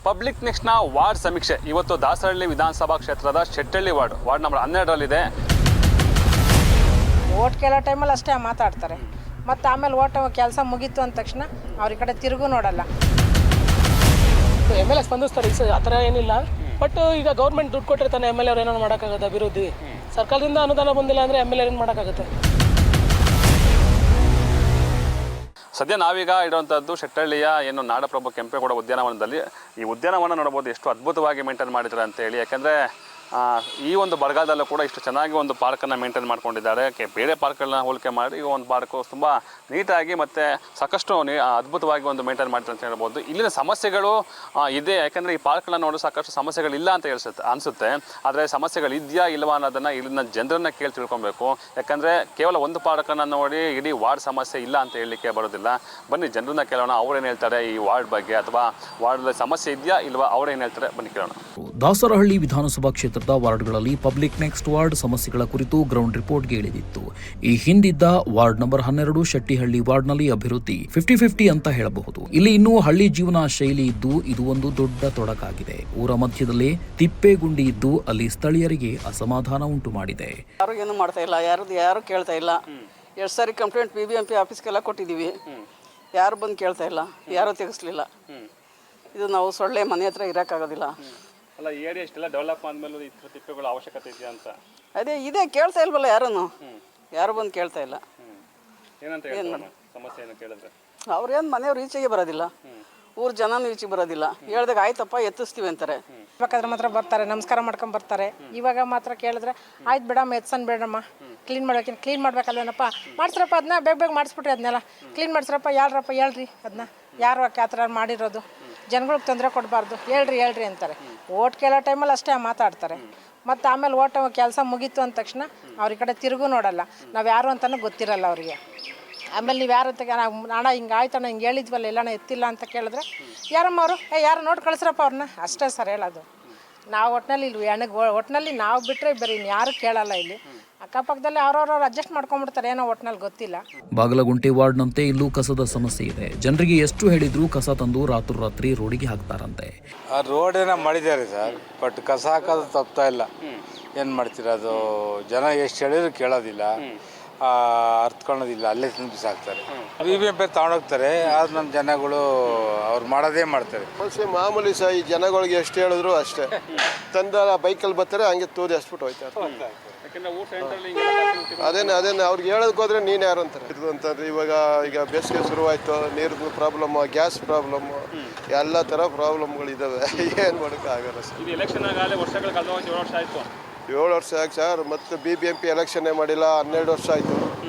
Public ನೆಕ್ಸ್ಟ್ನ ward ಸಮೀಕ್ಷೆ ಇವತ್ತು ದಾಸರಹಳ್ಳಿ ವಿಧಾನಸಭಾ ಕ್ಷೇತ್ರದ ಶೆಟ್ಟಳ್ಳಿ ವಾರ್ಡ್ ನಂಬರ್ 12ರಲ್ಲಿದೆ. ಓಟ್ ಕೇಳೋ ಟೈಮಲ್ಲಿ ಅಷ್ಟೇ ಮಾತಾಡ್ತಾರೆ, ಮತ್ತು ಆಮೇಲೆ ಓಟ್ ಕೆಲಸ ಮುಗೀತು ಅಂದ ತಕ್ಷಣ ಅವ್ರ ಕಡೆ ತಿರುಗು ನೋಡಲ್ಲ. MLA ಸ್ಪಂದಿಸ್ತಾರೆ, ಆ ಥರ ಏನಿಲ್ಲ. ಬಟ್ ಈಗ ಗೌರ್ಮೆಂಟ್ ದುಡ್ಡು ಕೊಟ್ಟಿರ್ತಾನೆ, MLA ಅವ್ರು ಏನೋ ಮಾಡೋಕ್ಕಾಗುತ್ತೆ. ಅಭಿವೃದ್ಧಿ ಸರ್ಕಾರದಿಂದ ಅನುದಾನ ಬಂದಿಲ್ಲ ಅಂದರೆ MLA ಏನು ಮಾಡೋಕ್ಕಾಗುತ್ತೆ? ಸದ್ಯ ನಾವೀಗ ಇರುವಂಥದ್ದು ಶೆಟ್ಟಳ್ಳಿಯ ಏನು ನಾಡಪ್ರಭು ಕೆಂಪೇಗೌಡ ಉದ್ಯಾನವನದಲ್ಲಿ. ಈ ಉದ್ಯಾನವನ ನೋಡ್ಬೋದು ಎಷ್ಟು ಅದ್ಭುತವಾಗಿ ಮೇಂಟೈನ್ ಮಾಡಿದ್ದಾರೆ ಅಂತೇಳಿ. ಯಾಕೆಂದರೆ ಈ ಒಂದು ಬರಗಾಲದಲ್ಲೂ ಕೂಡ ಇಷ್ಟು ಚೆನ್ನಾಗಿ ಒಂದು ಪಾರ್ಕನ್ನು ಮೇಂಟೈನ್ ಮಾಡ್ಕೊಂಡಿದ್ದಾರೆ. ಬೇರೆ ಪಾರ್ಕ್ಗಳನ್ನ ಹೋಲಿಕೆ ಮಾಡಿ ಈ ಒಂದು ಪಾರ್ಕು ತುಂಬ ನೀಟಾಗಿ ಮತ್ತು ಸಾಕಷ್ಟು ಅದ್ಭುತವಾಗಿ ಒಂದು ಮೇಂಟೈನ್ ಮಾಡ್ತಾರೆ ಅಂತ ಹೇಳ್ಬೋದು. ಇಲ್ಲಿನ ಸಮಸ್ಯೆಗಳು ಇದೆ, ಯಾಕೆಂದರೆ ಈ ಪಾರ್ಕ್ಗಳನ್ನ ನೋಡಿ ಸಾಕಷ್ಟು ಸಮಸ್ಯೆಗಳಿಲ್ಲ ಅಂತ ಅನಿಸುತ್ತೆ. ಆದರೆ ಸಮಸ್ಯೆಗಳಿದೆಯಾ ಇಲ್ವಾ ಅನ್ನೋದನ್ನು ಇಲ್ಲಿನ ಜನರನ್ನ ಕೇಳಿ ತಿಳ್ಕೊಬೇಕು. ಯಾಕಂದರೆ ಕೇವಲ ಒಂದು ಪಾರ್ಕನ್ನು ನೋಡಿ ಇಡೀ ವಾರ್ಡ್ ಸಮಸ್ಯೆ ಇಲ್ಲ ಅಂತ ಹೇಳಲಿಕ್ಕೆ ಬರೋದಿಲ್ಲ. ಬನ್ನಿ ಜನರನ್ನ ಕೇಳೋಣ, ಅವ್ರೇನು ಹೇಳ್ತಾರೆ ಈ ವಾರ್ಡ್ ಬಗ್ಗೆ, ಅಥವಾ ವಾರ್ಡಲ್ಲಿ ಸಮಸ್ಯೆ ಇದೆಯಾ ಇಲ್ವಾ ಅವ್ರೇನು ಹೇಳ್ತಾರೆ, ಬನ್ನಿ ಕೇಳೋಣ. ದಾಸರಹಳ್ಳಿ ವಿಧಾನಸಭಾ ಕ್ಷೇತ್ರದ ವಾರ್ಡ್ಗಳಲ್ಲಿ ಪಬ್ಲಿಕ್ ನೆಕ್ಸ್ಟ್ ವಾರ್ಡ್ ಸಮಸ್ಯೆಗಳ ಕುರಿತು ಗ್ರೌಂಡ್ ರಿಪೋರ್ಟ್ಗೆ ಇಳಿದಿತ್ತು. ಈ ಹಿಂದಿದ್ದ ವಾರ್ಡ್ ನಂಬರ್ 12 ಶೆಟ್ಟಿಹಳ್ಳಿ ವಾರ್ಡ್ನಲ್ಲಿ ಅಭಿವೃದ್ಧಿ 50-50 ಅಂತ ಹೇಳಬಹುದು. ಇಲ್ಲಿ ಇನ್ನೂ ಹಳ್ಳಿ ಜೀವನ ಶೈಲಿ ಇದ್ದು ಇದು ಒಂದು ದೊಡ್ಡ ತೊಡಕಾಗಿದೆ. ಊರ ಮಧ್ಯದಲ್ಲೇ ತಿಪ್ಪೇಗುಂಡಿ ಇದ್ದು ಅಲ್ಲಿ ಸ್ಥಳೀಯರಿಗೆ ಅಸಮಾಧಾನ ಉಂಟು ಮಾಡಿದೆ. ಯಾರು ಏನು ಮಾಡ್ತಾ ಇಲ್ಲ, ಯಾರು ಕೇಳ್ತಾ ಇಲ್ಲ. ಎಷ್ಟು ಸಾರಿ ಕಂಪ್ಲೇಂಟ್ BBMP ಆಫೀಸ್ಗೆಲ್ಲ ಕೊಟ್ಟಿದ್ದೀವಿ, ಯಾರು ಬಂದು ಕೇಳ್ತಾ ಇಲ್ಲ, ಯಾರೂ ತೆಗೆಸ್ಲಿಲ್ಲ. ಇದು ನಾವು ಸೊಳ್ಳೆ ಮನೆ ಹತ್ರ ಇರೋಕ್ಕಾಗೋದಿಲ್ಲ. ಅಲ್ಲ, ಈ ಏರಿಯಾ ಇಷ್ಟೆಲ್ಲ ಡೆವಲಪ್ ಆದಮೇಲೆ ತಿಪ್ಪೆಗಳ ಅವಶ್ಯಕತೆ ಇದೆಯಾ ಅಂತ ಅದೇ ಇದೆ, ಕೇಳ್ತಾ ಇಲ್ವಲ್ಲ ಯಾರು ಬಂದು ಕೇಳ್ತಾ ಇಲ್ಲ. ಏನಂತ ಸಮಸ್ಯೆ ಏನು ಕೇಳಿದ್ರೆ ಅವ್ರೇನು ಮನೆಯವ್ರು ಈಚೆಗೆ ಬರೋದಿಲ್ಲ, ಊರು ಜನನೂ ಈಚೆಗೆ ಬರೋದಿಲ್ಲ. ಹೇಳ್ದಾಗ ಆಯ್ತಪ್ಪ ಎತ್ತಿಸ್ತೀವಿ ಅಂತಾರೆ. ಬೇಕಾದ್ರೆ ಮಾತ್ರ ಬರ್ತಾರೆ, ನಮಸ್ಕಾರ ಮಾಡ್ಕೊಂಡು ಬರ್ತಾರೆ. ಇವಾಗ ಮಾತ್ರ ಕೇಳಿದ್ರೆ ಆಯ್ತು ಬಿಡಮ್ಮ, ಎತ್ಸನ್ ಬೇಡಮ್ಮ, ಕ್ಲೀನ್ ಮಾಡ್ಬೇಕಲ್ವೇನಪ್ಪ, ಮಾಡಿಸ್ರಪ್ಪ ಅದನ್ನ ಬೇಗ ಮಾಡಿಸ್ಬಿಟ್ರಿ, ಅದನ್ನೆಲ್ಲ ಕ್ಲೀನ್ ಮಾಡಿಸ್ರಪ್ಪ, ಹೇಳ್ರಿ ಅದನ್ನ ಯಾರು ಆ ಥರ ಮಾಡಿರೋದು, ಜನಗಳಿಗೆ ತೊಂದರೆ ಕೊಡಬಾರ್ದು, ಹೇಳ್ರಿ ಅಂತಾರೆ. ಓಟ್ ಕೇಳೋ ಟೈಮಲ್ಲಿ ಅಷ್ಟೇ ಮಾತಾಡ್ತಾರೆ, ಮತ್ತು ಆಮೇಲೆ ಓಟ್ ಕೆಲಸ ಮುಗೀತು ಅಂದ ತಕ್ಷಣ ಅವ್ರ ಕಡೆ ತಿರುಗು ನೋಡಲ್ಲ. ನಾವು ಯಾರು ಅಂತಲೂ ಗೊತ್ತಿರಲ್ಲ ಅವರಿಗೆ. ಆಮೇಲೆ ನೀವು ಯಾರು ಅಂತ ಅಣ್ಣ ಹಿಂಗೆ ಆಯ್ತಣ್ಣ, ಹಿಂಗೆ ಹೇಳಿದ್ವಲ್ಲ, ಎಲ್ಲಣ್ಣ ಎತ್ತಿಲ್ಲ ಅಂತ ಕೇಳಿದ್ರೆ ಯಾರಮ್ಮ ಅವರು, ಯಾರು ನೋಡಿ ಕಳಿಸ್ರಪ್ಪ ಅವ್ರನ್ನ, ಅಷ್ಟೇ ಸರ್ ಹೇಳೋದು. ನಾವು ಒಟ್ಟಿನಲ್ಲಿ ಇಲ್ಲಿ ಒಟ್ಟಿನಲ್ಲಿ ನಾವು ಬಿಟ್ಟರೆ ಬೇರೆ ಇನ್ಯಾರು ಕೇಳಲ್ಲ. ಇಲ್ಲಿ ಅಕ್ಕಪಕ್ಕದಲ್ಲಿ ಅವ್ರವ್ರವ್ರು ಅಡ್ಜಸ್ಟ್ ಮಾಡ್ಕೊಂಡ್ಬಿಡ್ತಾರೆ, ಏನೋ ಒಟ್ಟಿನಲ್ಲಿ ಗೊತ್ತಿಲ್ಲ. ಬಾಗಲಗುಂಟೆ ವಾರ್ಡ್ನಂತೆ ಇಲ್ಲೂ ಕಸದ ಸಮಸ್ಯೆ ಇದೆ. ಜನರಿಗೆ ಎಷ್ಟು ಹೇಳಿದ್ರು ಕಸ ತಂದು ರಾತ್ರಿ ರೋಡಿಗೆ ಹಾಕ್ತಾರಂತೆ. ಆ ರೋಡೇನ ಮಾಡಿದ್ದಾರೆ ಸರ್, ಬಟ್ ಕಸ ಹಾಕೋದು ತಪ್ತಾ ಇಲ್ಲ. ಏನು ಮಾಡ್ತೀರಾ, ಅದು ಜನ ಎಷ್ಟು ಹೇಳಿದ್ರು ಕೇಳೋದಿಲ್ಲ, ಅರ್ತ್ಕೊಳ್ಳೋದಿಲ್ಲ, ಅಲ್ಲೇ ತಿಂದು ಬಿಸಾಕ್ತಾರೆ. BBMP ತಗೊಂಡೋಗ್ತಾರೆ, ಆದ್ರೆ ನಮ್ಮ ಜನಗಳು ಅವ್ರು ಮಾಡೋದೇ ಮಾಡ್ತಾರೆ. ಮಾಮೂಲಿ ಸಹ ಈ ಜನಗಳಿಗೆ ಎಷ್ಟು ಹೇಳಿದ್ರು ಅಷ್ಟೇ, ತಂದ ಬೈಕಲ್ಲಿ ಬರ್ತಾರೆ, ಹಂಗೆ ತೂದಿ ಹಚ್ಬಿಟ್ಟು ಹೋಯ್ತಾರೆ. ಅದೇನೆ ಅವ್ರಿಗೆ ಹೇಳೋದಕ್ಕೆ ಹೋದ್ರೆ ನೀನು ಯಾರು ಅಂತಾರೆ. ಇದು ಅಂತಂದ್ರೆ ಈಗ ಬೇಸಿಗೆ ಶುರುವಾಯ್ತು, ನೀರಿನ ಪ್ರಾಬ್ಲಮ್, ಗ್ಯಾಸ್ ಪ್ರಾಬ್ಲಮ್, ಎಲ್ಲ ಥರ ಪ್ರಾಬ್ಲಮ್ಗಳು ಇದಾವೆ. ಏನು ಮಾಡೋಕ್ಕಾಗಲ್ಲ ಸರ್. ಇದು ಎಲೆಕ್ಷನ್ ಆಗಲೇ ವರ್ಷಗಳ ಕಳೆದ 7 ವರ್ಷ ಆಯಿತು. 7 ವರ್ಷ ಆಯ್ತು ಸರ್. ಮತ್ತು BBMP ಎಲೆಕ್ಷನ್ನೇ ಮಾಡಿಲ್ಲ, 12 ವರ್ಷ ಆಯಿತು.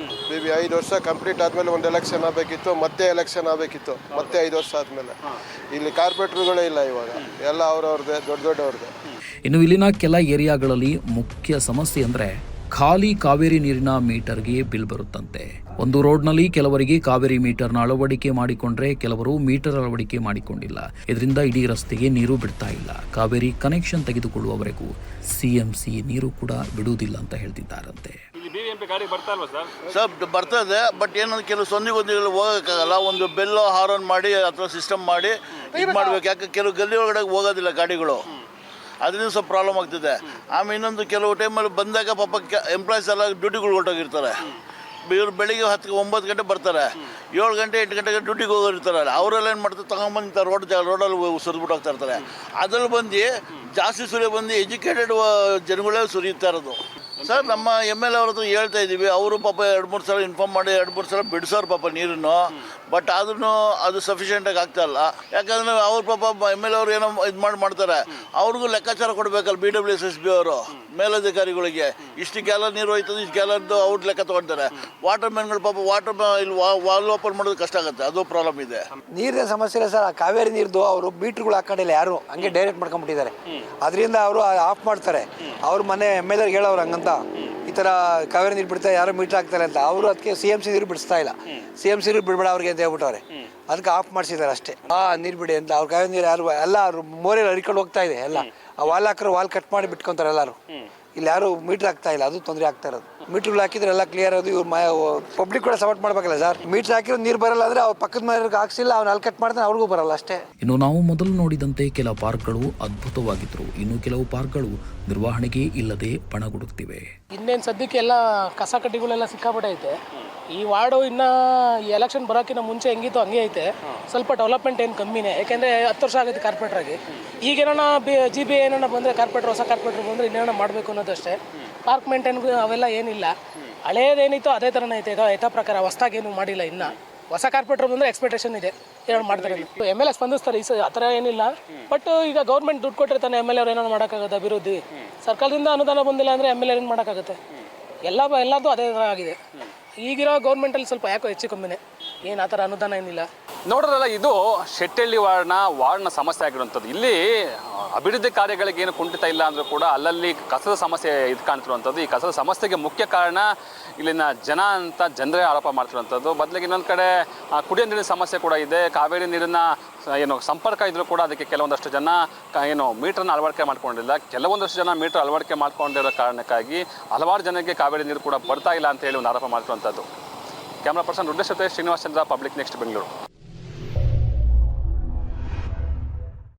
5 ವರ್ಷ ಕಂಪ್ಲೀಟ್ ಆದಮೇಲೆ ಒಂದು ಎಲೆಕ್ಷನ್ ಆಗಬೇಕಿತ್ತು, ಮತ್ತೆ ಎಲೆಕ್ಷನ್ ಆಗಬೇಕಿತ್ತು, ಮತ್ತೆ 5 ವರ್ಷ ಆದಮೇಲೆ. ಇಲ್ಲಿ ಕಾರ್ಪೊರೇಟ್ರುಗಳೇ ಇಲ್ಲ ಇವಾಗ, ಎಲ್ಲ ಅವ್ರವ್ರದ್ದೇ, ದೊಡ್ಡವ್ರದ್ದೇ. ಇನ್ನು ಇಲ್ಲಿನ ಕೆಲ ಏರಿಯಾಗಳಲ್ಲಿ ಮುಖ್ಯ ಸಮಸ್ಯೆ ಅಂದ್ರೆ ಖಾಲಿ ಕಾವೇರಿ ನೀರಿನ ಮೀಟರ್ಗೆ ಬಿಲ್ ಬರುತ್ತಂತೆ. ಒಂದು ರೋಡ್ನಲ್ಲಿ ಕೆಲವರಿಗೆ ಕಾವೇರಿ ಮೀಟರ್ನ ಅಳವಡಿಕೆ ಮಾಡಿಕೊಂಡ್ರೆ ಕೆಲವರು ಮೀಟರ್ ಅಳವಡಿಕೆ ಮಾಡಿಕೊಂಡಿಲ್ಲ. ಇದರಿಂದ ಇಡೀ ರಸ್ತೆಗೆ ನೀರು ಬಿಡ್ತಾ ಇಲ್ಲ. ಕಾವೇರಿ ಕನೆಕ್ಷನ್ ತೆಗೆದುಕೊಳ್ಳುವವರೆಗೂ CMC ನೀರು ಕೂಡ ಬಿಡುವುದಿಲ್ಲ ಅಂತ ಹೇಳ್ತಿದ್ದಾರಂತೆ. ಸರ್ ಬರ್ತದೆ, ಬಟ್ ಏನಂದ್ರೆ ಕೆಲವು ಸೊನ್ನೆಗೊಂದಿಗಳು ಹೋಗೋಕ್ಕಾಗಲ್ಲ. ಒಂದು ಬೆಲ್ಲೋ ಹಾರನ್ ಮಾಡಿ ಅಥವಾ ಸಿಸ್ಟಮ್ ಮಾಡಿ ಇದು ಮಾಡ್ಬೇಕು. ಯಾಕೆ ಕೆಲವು ಗಲ್ಲಿ ಒಳಗಡೆ ಹೋಗೋದಿಲ್ಲ ಗಾಡಿಗಳು, ಅದರಿಂದ ಸ್ವಲ್ಪ ಪ್ರಾಬ್ಲಮ್ ಆಗ್ತಿದೆ. ಆಮೇಲೆ ಇನ್ನೊಂದು ಕೆಲವು ಟೈಮಲ್ಲಿ ಬಂದಾಗ ಪಾಪ ಎಂಪ್ಲಾಯೀಸ್ ಎಲ್ಲ ಡ್ಯೂಟಿಗಳು ಹೊರಟೋಗಿರ್ತಾರೆ. ಇವರು ಬೆಳಿಗ್ಗೆ 9 ಗಂಟೆ ಬರ್ತಾರೆ, 7 ಗಂಟೆ 8 ಗಂಟೆಗೆ ಡ್ಯೂಟಿಗೆ ಹೋಗಿರ್ತಾರೆ. ಅವರೆಲ್ಲ ಏನು ಮಾಡ್ತಾರೆ, ತಗೊಂಬಂದು ರೋಡಲ್ಲಿ ಸುರಿದ್ಬಿಟ್ಟು ಹೋಗ್ತಾ ಇರ್ತಾರೆ. ಅದ್ರಲ್ಲಿ ಬಂದು ಜಾಸ್ತಿ ಬಂದು ಎಜುಕೇಟೆಡ್ ಜನಗಳೇ ಸುರಿಯುತ್ತಾ ಇರೋದು. ಸರ್ ನಮ್ಮ MLA ಅವ್ರ ಹತ್ರ ಹೇಳ್ತಾ ಇದ್ದೀವಿ, ಅವರು ಪಾಪ 2-3 ಸಲ ಇನ್ಫಾರ್ಮ್ ಮಾಡಿ 2-3 ಸಲ ಬಿಡಿಸೋರು ಪಾಪ ನೀರನ್ನು. ಬಟ್ ಆದ್ರೂ ಅದು ಸಫಿಷಿಯೆಂಟಾಗಿ ಆಗ್ತಾ ಇಲ್ಲ. ಯಾಕಂದರೆ ಅವ್ರು ಪಾಪ MLA ಅವ್ರು ಏನೋ ಇದು ಮಾಡ್ತಾರೆ, ಅವ್ರಿಗೂ ಲೆಕ್ಕಾಚಾರ ಕೊಡಬೇಕಲ್ಲ BWSSB ಅವರು ಮೇಲಧಿಕಾರಿಗಳಿಗೆ. ಇಷ್ಟು ಗ್ಯಾಲನ್ ನೀರು ಹೋಯ್ತದೆ, ಇಷ್ಟು ಗ್ಯಾಲನ್ದು ಅವ್ರು ಲೆಕ್ಕ ತೊಗೊಳ್ತಾರೆ. ವಾಟರ್ ಮ್ಯಾನ್ಗಳು ಪಾಪ ಇಲ್ಲಿ ವಾಲ್ ಓಪನ್ ಮಾಡೋದು ಕಷ್ಟ ಆಗುತ್ತೆ, ಅದು ಪ್ರಾಬ್ಲಮ್ ಇದೆ. ನೀರಿನ ಸಮಸ್ಯೆ ಇಲ್ಲ ಸರ್. ಕಾವೇರಿ ನೀರ್ದು ಅವರು ಮೀಟ್ರುಗಳು ಹಾಕೊಂಡಿಲ್ಲ, ಯಾರು ಹಂಗೆ ಡೈರೆಕ್ಟ್ ಮಾಡ್ಕೊಂಡ್ಬಿಟ್ಟಿದ್ದಾರೆ. ಅದರಿಂದ ಅವರು ಆಫ್ ಮಾಡ್ತಾರೆ. ಅವ್ರ ಮನೆ MLA ಹೇಳೋರು ಹಂಗಂತ, ಈ ಥರ ಕಾವೇರಿ ನೀರು ಬಿಡ್ತಾರೆ, ಯಾರು ಮೀಟ್ರ್ ಹಾಕ್ತಾರೆ ಅಂತ. ಅವರು ಅದಕ್ಕೆ CMC ನೀರು ಬಿಡಿಸ್ತಾ ಇಲ್ಲ. CMC ನೀರು ಬಿಡಬೇಡ ಅವ್ರಿಗೆ ಅಂತ ಹೇಳ್ಬಿಟ್ಟವ್ರೆ, ಅದಕ್ಕೆ ಆಫ್ ಮಾಡಿಸಿದ್ದಾರೆ ಅಷ್ಟೇ. ನೀರು ಬಿಡಿ ಅಂತ. ಅವ್ರ ಕಾವೇರಿ ನೀರು ಯಾರು ಎಲ್ಲ ಅವ್ರು ಮೋರೆಲ್ಲ ಹರಿಕೊಂಡು ಹೋಗ್ತಾ ಇದೆ. ಎಲ್ಲ ಆ ವಾಲ್ ಹಾಕರು ವಾಲ್ ಕಟ್ ಮಾಡಿ ಬಿಟ್ಕೊತಾರೆ ಎಲ್ಲರೂ. ಇಲ್ಲಿ ಯಾರು ಮೀಟ್ರ್ ಆಗ್ತಾ ಇಲ್ಲ, ಅದು ತೊಂದರೆ ಆಗ್ತಾ ಇರೋದು. ಮೀಟ್ರ್ಗಳು ಹಾಕಿದ್ರೆ ಎಲ್ಲ ಕ್ಲಿಯರ್ ಅದು. ಇವ್ರು ಪಬ್ಲಿಕ್ ಕೂಡ ಸಪೋರ್ಟ್ ಮಾಡ್ಬೇಕಲ್ಲ ಸರ್. ಮೀಟ್ರ್ ಹಾಕಿರೋ ನೀರು ಬರಲ್ಲ ಅಂದರೆ ಅವ್ರು ಪಕ್ಕದ ಮನೆಯವ್ರಿಗೆ ಹಾಕ್ಸಿಲ್ಲ, ಅವ್ನು ಅಲ್ಲಿ ಕಟ್ ಮಾಡ್ತಾನೆ, ಅವ್ರಿಗೂ ಬರಲ್ಲ ಅಷ್ಟೇ. ಇನ್ನು ನಾವು ಮೊದಲು ನೋಡಿದಂತೆ ಕೆಲ ಪಾರ್ಕ್ಗಳು ಅದ್ಭುತವಾಗಿದ್ರು, ಇನ್ನು ಕೆಲವು ಪಾರ್ಕ್ಗಳು ನಿರ್ವಹಣೆಗೆ ಇಲ್ಲದೆ ಪಣಗುಡುತ್ತಿವೆ. ಇನ್ನೇನು ಸದ್ಯಕ್ಕೆ ಎಲ್ಲ ಕಸ ಕಡ್ಡಿಗಳೆಲ್ಲ ಸಿಕ್ಕಾಪಟ್ಟೆ ಐತೆ. ಈ ವಾರ್ಡು ಇನ್ನು ಎಲೆಕ್ಷನ್ ಬರೋಕ್ಕಿಂತ ಮುಂಚೆ ಹೆಂಗಿತ್ತು ಹಂಗೆ ಐತೆ. ಸ್ವಲ್ಪ ಡೆವಲಪ್ಮೆಂಟ್ ಏನು ಕಮ್ಮಿನೇ, ಯಾಕೆಂದರೆ 10 ವರ್ಷ ಆಗೈತೆ ಕಾರ್ಪೊರೇಟ್ರಾಗಿ. ಈಗೇನೋ GB ಏನೋ ಬಂದರೆ ಕಾರ್ಪೊರೇಟ್ರ್, ಹೊಸ ಕಾರ್ಪೊರೇಟ್ರ್ ಬಂದರೆ ಇನ್ನೇನೋ ಮಾಡಬೇಕು ಅನ್ನೋದಷ್ಟೇ. ಪಾರ್ಕ್ ಮೇಂಟೈನ್ ಅವೆಲ್ಲ ಏನಿಲ್ಲ, ಹಳೇದೇನಿತ್ತು ಅದೇ ಥರನೇ ಐತೆ. ಯಥಾ ಪ್ರಕಾರ ಹೊಸ್ದಾಗಿ ಏನು ಮಾಡಿಲ್ಲ. ಇನ್ನು ಹೊಸ ಕಾರ್ಪೊರೇಟ್ರ್ ಬಂದರೆ ಎಕ್ಸ್ಪೆಕ್ಟೇಷನ್ ಇದೆ, ಏನೋ ಮಾಡ್ತಾರೆ. MLA ಸ್ಪಂದಿಸ್ತಾರೆ, ಆ ಥರ ಏನಿಲ್ಲ. ಬಟ್ ಈಗ ಗೌರ್ಮೆಂಟ್ ದುಡ್ಡು ಕೊಟ್ಟಿರ್ತಾನೆ, MLA ಅವ್ರು ಏನೋ ಮಾಡೋಕ್ಕಾಗುತ್ತೆ. ಅಭಿವೃದ್ಧಿ ಸರ್ಕಾರದಿಂದ ಅನುದಾನ ಬಂದಿಲ್ಲ ಅಂದರೆ MLA ಏನು ಮಾಡೋಕ್ಕಾಗುತ್ತೆ? ಎಲ್ಲದೂ ಅದೇ ಥರ ಆಗಿದೆ. ಈಗಿರೋ ಗೌರ್ಮೆಂಟಲ್ಲಿ ಸ್ವಲ್ಪ ಯಾಕೋ ಹೆಚ್ಚು ಕಮ್ಮಿನೇ, ಏನು ಆ ಥರ ಅನುದಾನ ಏನಿಲ್ಲ. ನೋಡೋದಲ್ಲ, ಇದು ಶೆಟ್ಟಳ್ಳಿ ವಾರ್ಡ್ನ ಸಮಸ್ಯೆ ಆಗಿರುವಂಥದ್ದು. ಇಲ್ಲಿ ಅಭಿವೃದ್ಧಿ ಕಾರ್ಯಗಳಿಗೆ ಏನು ಕುಂಠಿತ ಇಲ್ಲ ಅಂದರೂ ಕೂಡ ಅಲ್ಲಲ್ಲಿ ಕಸದ ಸಮಸ್ಯೆ ಇದು ಕಾಣ್ತಿರುವಂಥದ್ದು. ಈ ಕಸದ ಸಮಸ್ಯೆಗೆ ಮುಖ್ಯ ಕಾರಣ ಇಲ್ಲಿನ ಜನ ಅಂತ ಜನರೇ ಆರೋಪ ಮಾಡ್ತಿರುವಂಥದ್ದು. ಬದಲಿಗೆ ಇನ್ನೊಂದು ಕಡೆ ಕುಡಿಯೋ ನೀರಿನ ಸಮಸ್ಯೆ ಕೂಡ ಇದೆ. ಕಾವೇರಿ ನೀರಿನ ಏನು ಸಂಪರ್ಕ ಇದ್ರೂ ಕೂಡ ಅದಕ್ಕೆ ಕೆಲವೊಂದಷ್ಟು ಜನ ಏನು ಮೀಟ್ರನ್ನ ಅಳವಡಿಕೆ ಮಾಡ್ಕೊಂಡಿಲ್ಲ. ಕೆಲವೊಂದಷ್ಟು ಜನ ಮೀಟ್ರ್ ಅಳವಡಿಕೆ ಮಾಡ್ಕೊಂಡಿರೋ ಕಾರಣಕ್ಕಾಗಿ ಹಲವಾರು ಜನಕ್ಕೆ ಕಾವೇರಿ ನೀರು ಕೂಡ ಬರ್ತಾ ಇಲ್ಲ ಅಂತ ಹೇಳಿ ಒಂದು ಆರೋಪ ಮಾಡ್ತಿರುವಂಥದ್ದು. ಕ್ಯಾಮ್ರಾ ಪರ್ಸನ್ ರುದ್ರೇಶ್ ಜೊತೆ ಶ್ರೀನಿವಾಸ್ ಚಂದ್ರ, ಪಬ್ಲಿಕ್ ನೆಕ್ಸ್ಟ್, ಬೆಂಗಳೂರು.